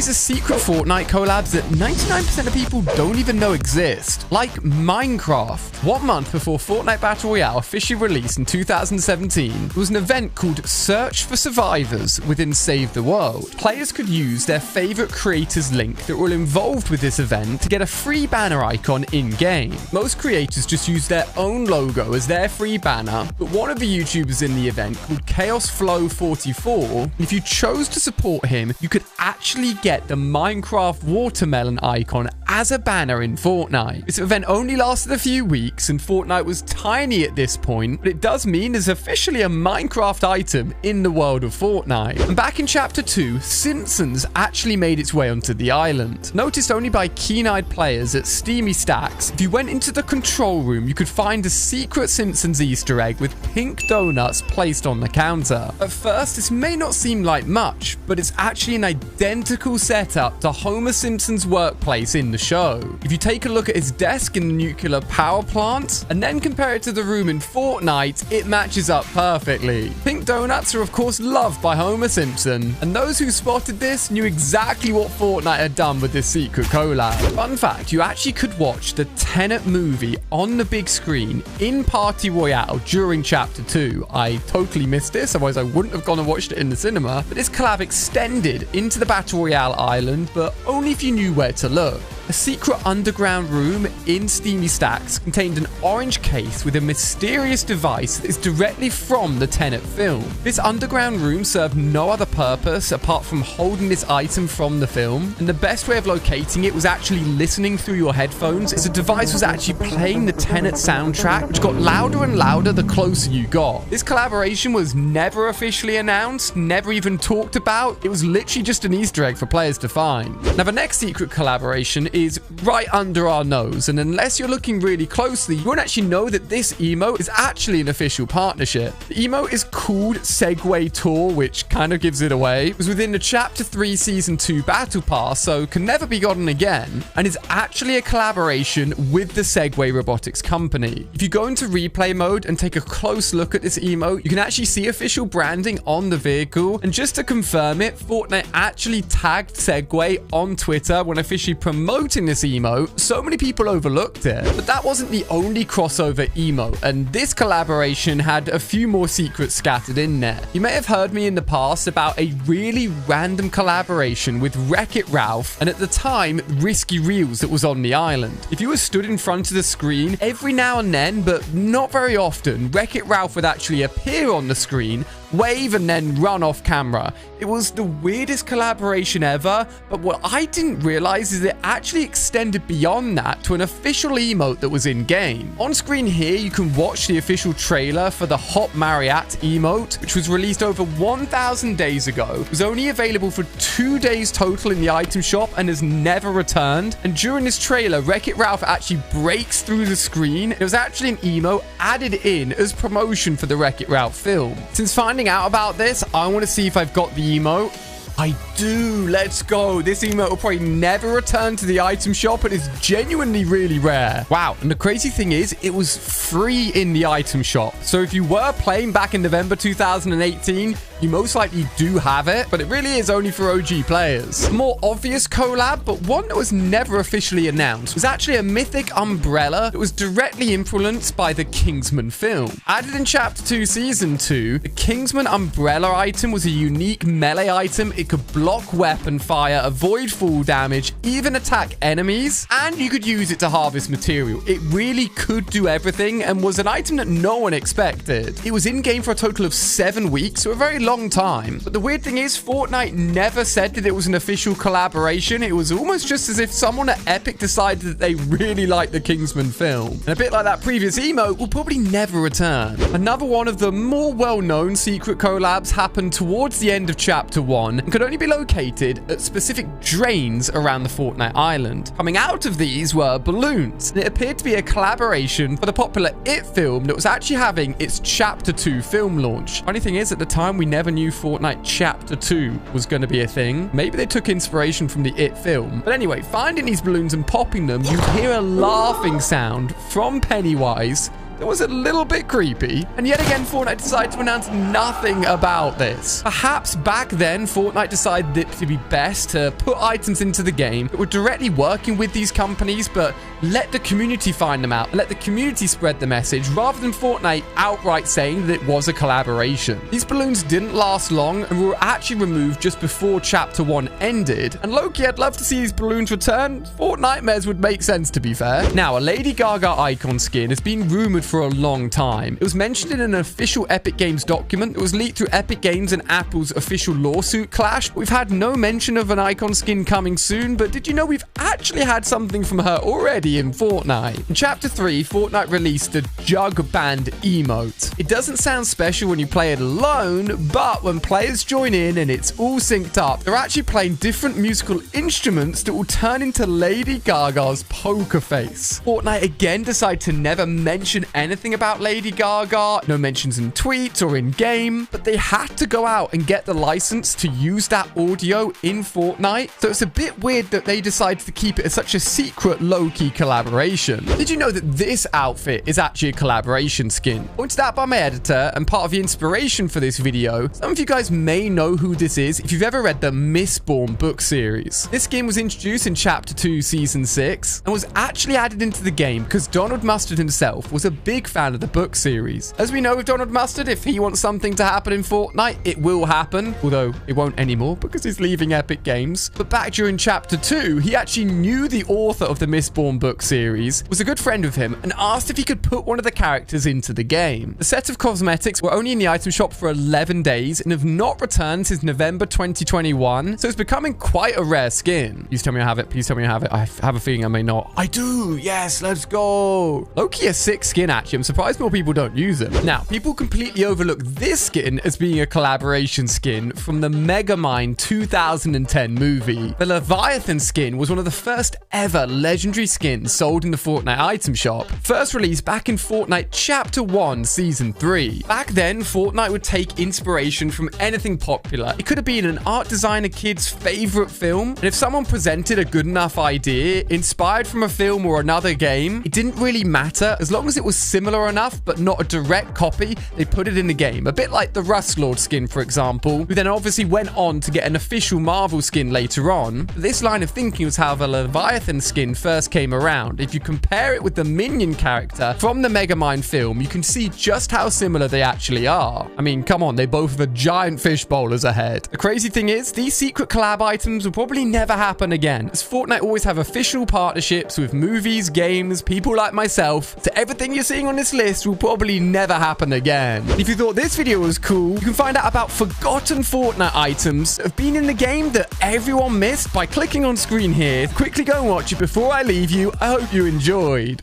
these are secret Fortnite collabs that 99% of people don't even know exist. Like Minecraft. 1 month before Fortnite Battle Royale officially released in 2017, there was an event called Search for Survivors within Save the World. Players could use their favorite creators link that were involved with this event to get a free banner icon in-game. Most creators just used their own logo as their free banner, but one of the YouTubers in the event called Chaos Flow 44, if you chose to support him, you could actually get the Minecraft watermelon icon as a banner in Fortnite. This event only lasted a few weeks and Fortnite was tiny at this point, but it does mean there's officially a Minecraft item in the world of Fortnite. And back in Chapter 2, Simpsons actually made its way onto the island. Noticed only by keen-eyed players at Steamy Stacks, if you went into the control room, you could find a secret Simpsons Easter egg with pink donuts placed on the counter. At first, this may not seem like much, but it's actually an identical setup to Homer Simpson's workplace in the show. If you take a look at his desk in the nuclear power plant, and then compare it to the room in Fortnite, it matches up perfectly. Pink donuts are of course loved by Homer Simpson, and those who spotted this knew exactly what Fortnite had done with this secret collab. Fun fact, you actually could watch the Tenet movie on the big screen in Party Royale during Chapter 2. I totally missed this, otherwise I wouldn't have gone and watched it in the cinema, but this collab extended into the Battle Royale island, but only if you knew where to look. A secret underground room in Steamy Stacks contained an orange case with a mysterious device that is directly from the Tenet film. This underground room served no other purpose apart from holding this item from the film, and the best way of locating it was actually listening through your headphones, as the device was actually playing the Tenet soundtrack, which got louder and louder the closer you got. This collaboration was never officially announced, never even talked about. It was literally just an Easter egg for players to find. Now, the next secret collaboration is right under our nose, and unless you're looking really closely, you won't actually know that this emote is actually an official partnership. The emote is called Segway Tour, which kind of gives it away. It was within the Chapter 3 Season 2 Battle Pass, so can never be gotten again, and is actually a collaboration with the Segway Robotics company. If you go into replay mode and take a close look at this emote, you can actually see official branding on the vehicle, and just to confirm it, Fortnite actually tagged Segway on Twitter when officially promoting this emote. So many people overlooked it, but that wasn't the only crossover emote, and this collaboration had a few more secrets scattered in there. You may have heard me in the past about a really random collaboration with Wreck-It Ralph, and at the time, Risky Reels that was on the island. If you were stood in front of the screen, every now and then, but not very often, Wreck-It Ralph would actually appear on the screen, wave, and then run off camera. It was the weirdest collaboration ever, but what I didn't realize is it actually extended beyond that to an official emote that was in-game. On screen here, you can watch the official trailer for the Hot Marriott emote, which was released over 1,000 days ago. It was only available for 2 days total in the item shop and has never returned. And during this trailer, Wreck-It Ralph actually breaks through the screen. It was actually an emote added in as promotion for the Wreck-It Ralph film. Since finding out about this, I want to see if I've got the emote. I do. Let's go. This emote will probably never return to the item shop, and it's genuinely really rare. Wow. And the crazy thing is, it was free in the item shop. So if you were playing back in November 2018, you most likely do have it, but it really is only for OG players. A more obvious collab, but one that was never officially announced, was actually a mythic umbrella that was directly influenced by the Kingsman film. Added in Chapter 2 Season 2, the Kingsman umbrella item was a unique melee item. It could block weapon fire, avoid fall damage, even attack enemies, and you could use it to harvest material. It really could do everything and was an item that no one expected. It was in-game for a total of 7 weeks, so a very long time. But the weird thing is, Fortnite never said that it was an official collaboration. It was almost just as if someone at Epic decided that they really liked the Kingsman film. And a bit like that previous emote, will probably never return. Another one of the more well-known secret collabs happened towards the end of Chapter 1 and could only be located at specific drains around the Fortnite island. Coming out of these were balloons, and it appeared to be a collaboration for the popular It film that was actually having its Chapter 2 film launch. Funny thing is, at the time, we never knew Fortnite Chapter 2 was going to be a thing. Maybe they took inspiration from the It film. But anyway, finding these balloons and popping them, you'd hear a laughing sound from Pennywise That was a little bit creepy. And yet again, Fortnite decided to announce nothing about this. Perhaps back then, Fortnite decided it to be best to put items into the game that were directly working with these companies, but let the community find them out, let the community spread the message, rather than Fortnite outright saying that it was a collaboration. These balloons didn't last long and were actually removed just before Chapter 1 ended. And Loki, I'd love to see these balloons return. Fortnitemares would make sense, to be fair. Now, a Lady Gaga icon skin has been rumored for a long time. It was mentioned in an official Epic Games document. It was leaked through Epic Games and Apple's official lawsuit clash. We've had no mention of an icon skin coming soon, but did you know we've actually had something from her already in Fortnite? In Chapter 3, Fortnite released the Jug Band emote. It doesn't sound special when you play it alone, but when players join in and it's all synced up, they're actually playing different musical instruments that will turn into Lady Gaga's poker face. Fortnite again decided to never mention anything about Lady Gaga, no mentions in tweets or in-game, but they had to go out and get the license to use that audio in Fortnite, so it's a bit weird that they decided to keep it as such a secret low-key collaboration. Did you know that this outfit is actually a collaboration skin? Pointed out by my editor and part of the inspiration for this video. Some of you guys may know who this is if you've ever read the Mistborn book series. This skin was introduced in Chapter 2, Season 6, and was actually added into the game because Donald Mustard himself was a big fan of the book series. As we know with Donald Mustard, if he wants something to happen in Fortnite, it will happen, although it won't anymore because he's leaving Epic Games. But back during Chapter 2, he actually knew the author of the Mistborn book series, was a good friend of him, and asked if he could put one of the characters into the game. The set of cosmetics were only in the item shop for 11 days and have not returned since November 2021, so it's becoming quite a rare skin. Please tell me I have it. Please tell me I have it. I have a feeling I may not. I do. Yes, let's go. Low-key a sick skin, actually. I'm surprised more people don't use it. Now, people completely overlook this skin as being a collaboration skin from the Megamind 2010 movie. The Leviathan skin was one of the first ever legendary skins sold in the Fortnite item shop. First released back in Fortnite Chapter 1, Season 3. Back then, Fortnite would take inspiration from anything popular. It could have been an art designer kid's favorite film, and if someone presented a good enough idea, inspired from a film or another game, it didn't really matter. As long as it was similar enough, but not a direct copy, they put it in the game. A bit like the Rustlord skin, for example, who then obviously went on to get an official Marvel skin later on. This line of thinking was how the Leviathan skin first came around. If you compare it with the Minion character from the Megamind film, you can see just how similar they actually are. I mean, come on, they both have a giant fishbowl as a head. The crazy thing is, these secret collab items will probably never happen again, as Fortnite always have official partnerships with movies, games, people like myself, so everything you're seeing on this list will probably never happen again. If you thought this video was cool, you can find out about forgotten Fortnite items that have been in the game that everyone missed by clicking on screen here. Quickly go and watch it before I leave you. I hope you enjoyed.